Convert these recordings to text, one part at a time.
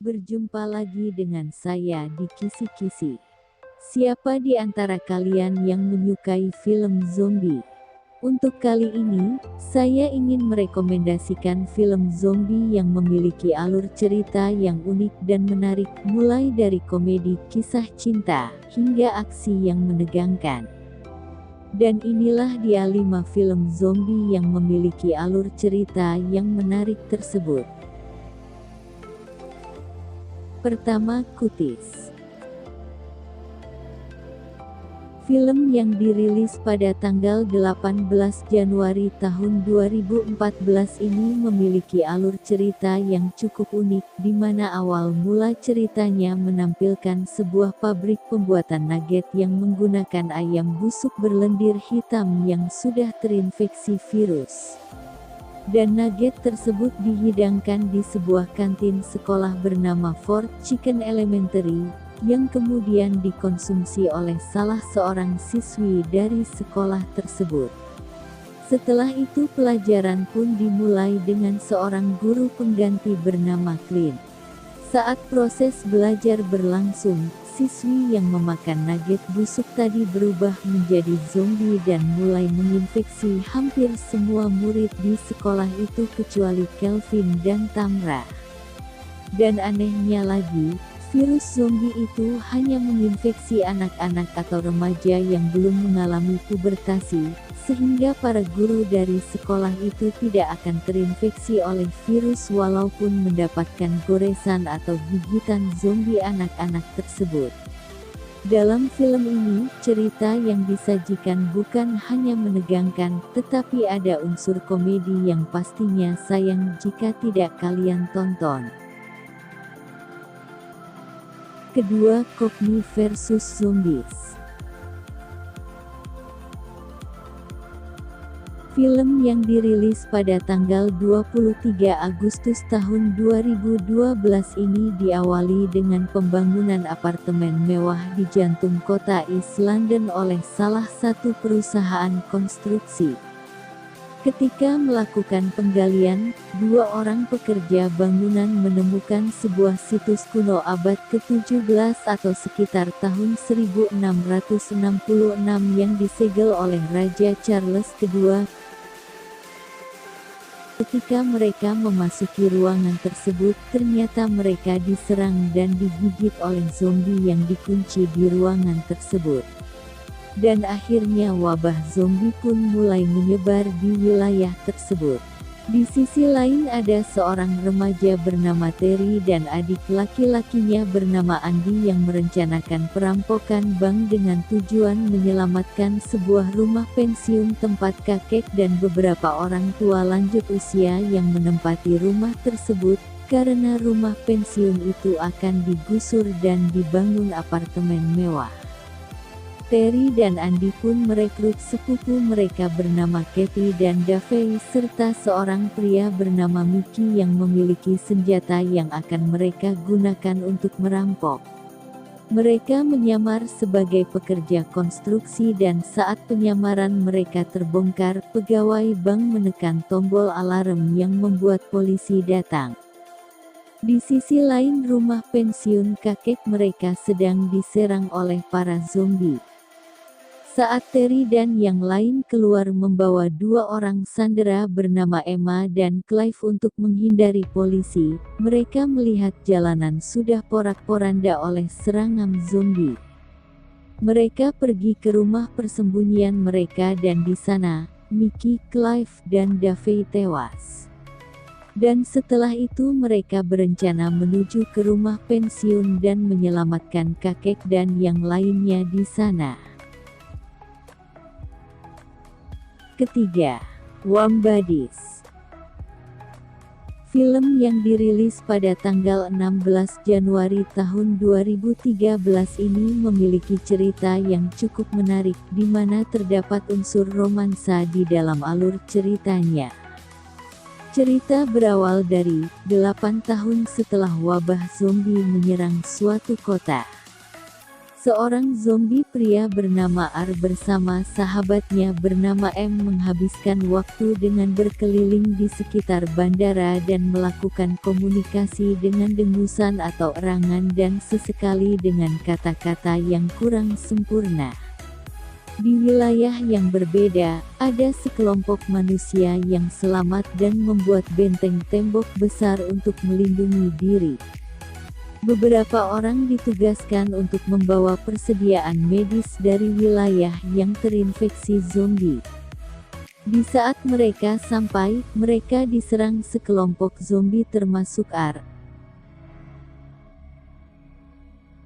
Berjumpa lagi dengan saya di Kisi-Kisi. Siapa di antara kalian yang menyukai film zombie? Untuk kali ini, saya ingin merekomendasikan film zombie yang memiliki alur cerita yang unik dan menarik, mulai dari komedi kisah cinta, hingga aksi yang menegangkan. Dan inilah dia 5 film zombie yang memiliki alur cerita yang menarik tersebut. Pertama, Kutis. Film yang dirilis pada tanggal 18 Januari tahun 2014 ini memiliki alur cerita yang cukup unik, di mana awal mula ceritanya menampilkan sebuah pabrik pembuatan nugget yang menggunakan ayam busuk berlendir hitam yang sudah terinfeksi virus. Dan nugget tersebut dihidangkan di sebuah kantin sekolah bernama Fort Chicken Elementary, yang kemudian dikonsumsi oleh salah seorang siswi dari sekolah tersebut. Setelah itu pelajaran pun dimulai dengan seorang guru pengganti bernama Clint. Saat proses belajar berlangsung, siswi yang memakan nugget busuk tadi berubah menjadi zombie dan mulai menginfeksi hampir semua murid di sekolah itu kecuali Kelvin dan Tamra. Dan anehnya lagi, virus zombie itu hanya menginfeksi anak-anak atau remaja yang belum mengalami pubertasi, sehingga para guru dari sekolah itu tidak akan terinfeksi oleh virus walaupun mendapatkan goresan atau gigitan zombie anak-anak tersebut. Dalam film ini, cerita yang disajikan bukan hanya menegangkan, tetapi ada unsur komedi yang pastinya sayang jika tidak kalian tonton. Kedua, Cockney versus Zombies. Film yang dirilis pada tanggal 23 Agustus tahun 2012 ini diawali dengan pembangunan apartemen mewah di jantung kota East London oleh salah satu perusahaan konstruksi. Ketika melakukan penggalian, 2 orang pekerja bangunan menemukan sebuah situs kuno abad ke-17 atau sekitar tahun 1666 yang disegel oleh Raja Charles II. Ketika mereka memasuki ruangan tersebut, ternyata mereka diserang dan digigit oleh zombie yang dikunci di ruangan tersebut. Dan akhirnya wabah zombie pun mulai menyebar di wilayah tersebut. Di sisi lain ada seorang remaja bernama Terry dan adik laki-lakinya bernama Andy yang merencanakan perampokan bank dengan tujuan menyelamatkan sebuah rumah pensiun tempat kakek dan beberapa orang tua lanjut usia yang menempati rumah tersebut, karena rumah pensiun itu akan digusur dan dibangun apartemen mewah. Terry dan Andy pun merekrut sepupu mereka bernama Kathy dan Davey serta seorang pria bernama Mickey yang memiliki senjata yang akan mereka gunakan untuk merampok. Mereka menyamar sebagai pekerja konstruksi dan saat penyamaran mereka terbongkar, pegawai bank menekan tombol alarm yang membuat polisi datang. Di sisi lain rumah pensiun kakek mereka sedang diserang oleh para zombie. Saat Terry dan yang lain keluar membawa 2 orang sandera bernama Emma dan Clive untuk menghindari polisi, mereka melihat jalanan sudah porak-poranda oleh serangan zombie. Mereka pergi ke rumah persembunyian mereka dan di sana, Mickey, Clive, dan Davey tewas. Dan setelah itu mereka berencana menuju ke rumah pensiun dan menyelamatkan kakek dan yang lainnya di sana. Ketiga, Warm Bodies. Film yang dirilis pada tanggal 16 Januari tahun 2013 ini memiliki cerita yang cukup menarik, di mana terdapat unsur romansa di dalam alur ceritanya. Cerita berawal dari 8 tahun setelah wabah zombie menyerang suatu kota. Seorang zombie pria bernama R bersama sahabatnya bernama M menghabiskan waktu dengan berkeliling di sekitar bandara dan melakukan komunikasi dengan dengusan atau erangan dan sesekali dengan kata-kata yang kurang sempurna. Di wilayah yang berbeda, ada sekelompok manusia yang selamat dan membuat benteng tembok besar untuk melindungi diri. Beberapa orang ditugaskan untuk membawa persediaan medis dari wilayah yang terinfeksi zombie. Di saat mereka sampai, mereka diserang sekelompok zombie termasuk R.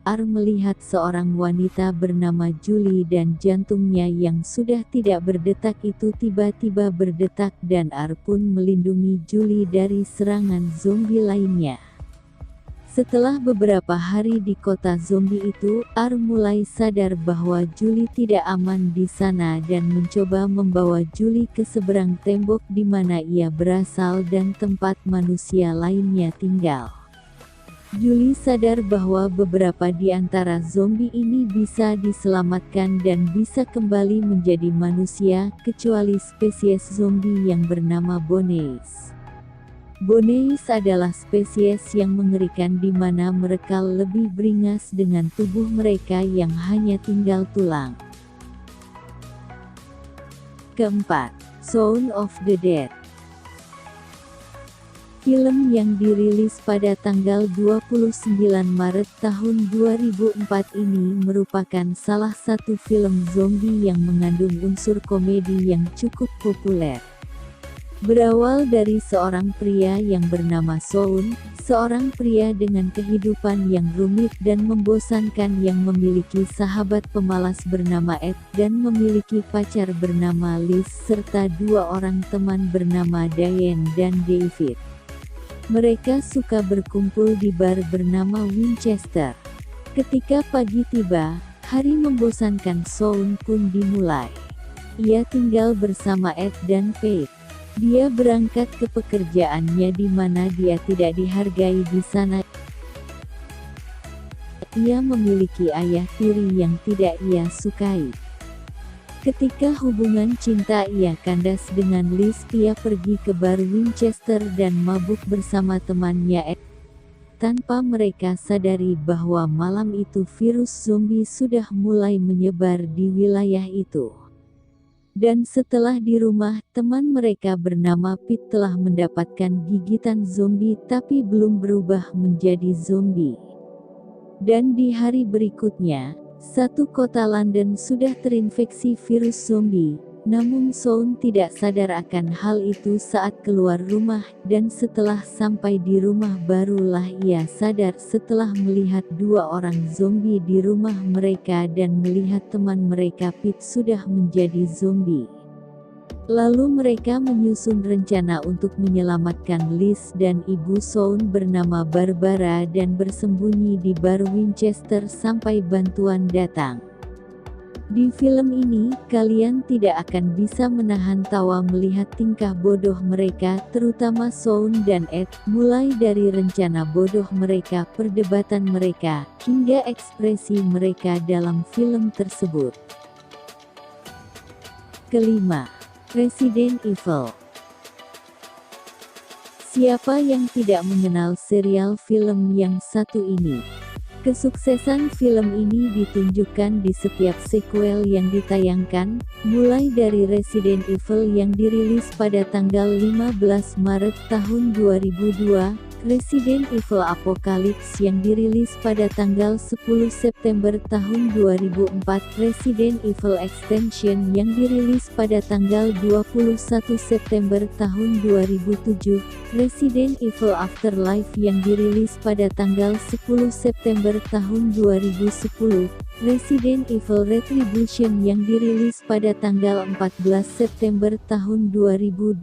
R melihat seorang wanita bernama Julie dan jantungnya yang sudah tidak berdetak itu tiba-tiba berdetak dan R pun melindungi Julie dari serangan zombie lainnya. Setelah beberapa hari di kota zombie itu, R mulai sadar bahwa Julie tidak aman di sana dan mencoba membawa Julie ke seberang tembok di mana ia berasal dan tempat manusia lainnya tinggal. Julie sadar bahwa beberapa di antara zombie ini bisa diselamatkan dan bisa kembali menjadi manusia, kecuali spesies zombie yang bernama Boneis. Boneis adalah spesies yang mengerikan di mana mereka lebih beringas dengan tubuh mereka yang hanya tinggal tulang. Keempat, Shaun of the Dead. Film yang dirilis pada tanggal 29 Maret tahun 2004 ini merupakan salah satu film zombie yang mengandung unsur komedi yang cukup populer. Berawal dari seorang pria yang bernama Shaun, seorang pria dengan kehidupan yang rumit dan membosankan yang memiliki sahabat pemalas bernama Ed dan memiliki pacar bernama Liz serta dua orang teman bernama Diane dan David. Mereka suka berkumpul di bar bernama Winchester. Ketika pagi tiba, hari membosankan Shaun pun dimulai. Ia tinggal bersama Ed dan Faith. Dia berangkat ke pekerjaannya di mana dia tidak dihargai di sana. Ia memiliki ayah tiri yang tidak ia sukai. Ketika hubungan cinta ia kandas dengan Liz, ia pergi ke bar Winchester dan mabuk bersama temannya Ed. Tanpa mereka sadari bahwa malam itu virus zombie sudah mulai menyebar di wilayah itu. Dan setelah di rumah, teman mereka bernama Pete telah mendapatkan gigitan zombie tapi belum berubah menjadi zombie. Dan di hari berikutnya, satu kota London sudah terinfeksi virus zombie. Namun Shaun tidak sadar akan hal itu saat keluar rumah, dan setelah sampai di rumah barulah ia sadar setelah melihat dua orang zombie di rumah mereka dan melihat teman mereka Pete sudah menjadi zombie. Lalu mereka menyusun rencana untuk menyelamatkan Liz dan ibu Shaun bernama Barbara dan bersembunyi di bar Winchester sampai bantuan datang. Di film ini, kalian tidak akan bisa menahan tawa melihat tingkah bodoh mereka, terutama Shaun dan Ed, mulai dari rencana bodoh mereka, perdebatan mereka, hingga ekspresi mereka dalam film tersebut. Kelima, Resident Evil. Siapa yang tidak mengenal serial film yang satu ini? Kesuksesan film ini ditunjukkan di setiap sequel yang ditayangkan, mulai dari Resident Evil yang dirilis pada tanggal 15 Maret tahun 2002, Resident Evil Apocalypse yang dirilis pada tanggal 10 September tahun 2004, Resident Evil Extension yang dirilis pada tanggal 21 September tahun 2007, Resident Evil Afterlife yang dirilis pada tanggal 10 September tahun 2010, Resident Evil Retribution yang dirilis pada tanggal 14 September tahun 2012,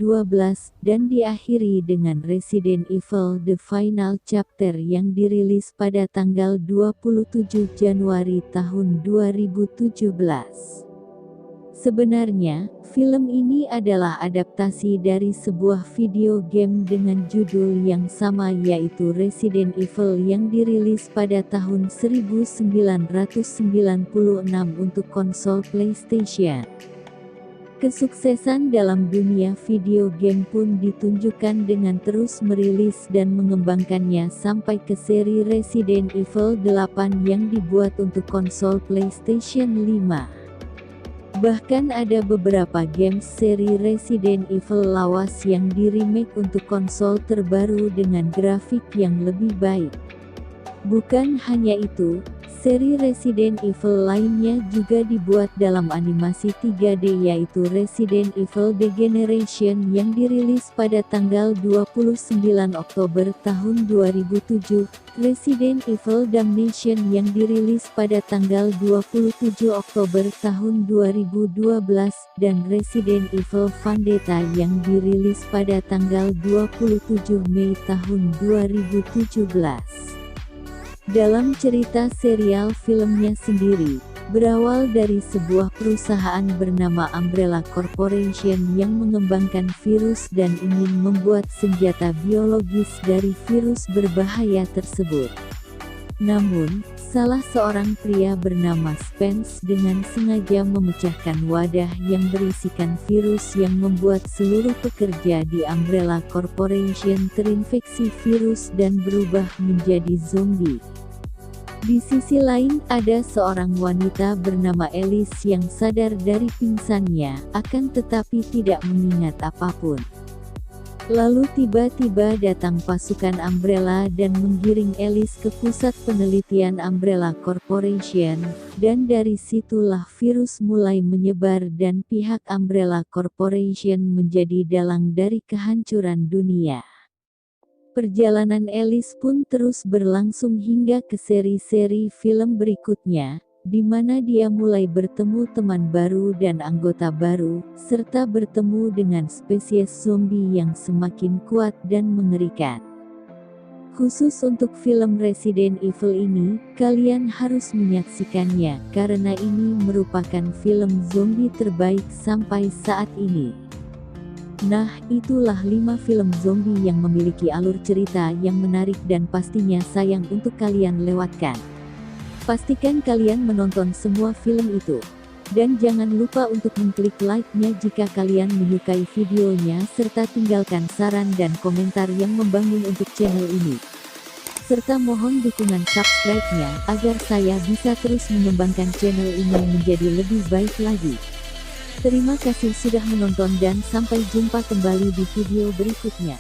dan diakhiri dengan Resident Evil The Final Chapter yang dirilis pada tanggal 27 Januari tahun 2017. Sebenarnya, film ini adalah adaptasi dari sebuah video game dengan judul yang sama yaitu Resident Evil yang dirilis pada tahun 1996 untuk konsol PlayStation. Kesuksesan dalam dunia video game pun ditunjukkan dengan terus merilis dan mengembangkannya sampai ke seri Resident Evil 8 yang dibuat untuk konsol PlayStation 5. Bahkan ada beberapa games seri Resident Evil lawas yang di-remake untuk konsol terbaru dengan grafik yang lebih baik. Bukan hanya itu, seri Resident Evil lainnya juga dibuat dalam animasi 3D yaitu Resident Evil Degeneration yang dirilis pada tanggal 29 Oktober tahun 2007, Resident Evil Damnation yang dirilis pada tanggal 27 Oktober tahun 2012, dan Resident Evil Vendetta yang dirilis pada tanggal 27 Mei tahun 2017. Dalam cerita serial filmnya sendiri, berawal dari sebuah perusahaan bernama Umbrella Corporation yang mengembangkan virus dan ingin membuat senjata biologis dari virus berbahaya tersebut. Namun, salah seorang pria bernama Spence dengan sengaja memecahkan wadah yang berisikan virus yang membuat seluruh pekerja di Umbrella Corporation terinfeksi virus dan berubah menjadi zombie. Di sisi lain, ada seorang wanita bernama Alice yang sadar dari pingsannya, akan tetapi tidak mengingat apapun. Lalu tiba-tiba datang pasukan Umbrella dan menggiring Alice ke pusat penelitian Umbrella Corporation, dan dari situlah virus mulai menyebar dan pihak Umbrella Corporation menjadi dalang dari kehancuran dunia. Perjalanan Alice pun terus berlangsung hingga ke seri-seri film berikutnya, di mana dia mulai bertemu teman baru dan anggota baru, serta bertemu dengan spesies zombie yang semakin kuat dan mengerikan. Khusus untuk film Resident Evil ini, kalian harus menyaksikannya, karena ini merupakan film zombie terbaik sampai saat ini. Nah, itulah 5 film zombie yang memiliki alur cerita yang menarik dan pastinya sayang untuk kalian lewatkan. Pastikan kalian menonton semua film itu. Dan jangan lupa untuk mengklik like-nya jika kalian menyukai videonya serta tinggalkan saran dan komentar yang membangun untuk channel ini. Serta mohon dukungan subscribe-nya agar saya bisa terus mengembangkan channel ini menjadi lebih baik lagi. Terima kasih sudah menonton dan sampai jumpa kembali di video berikutnya.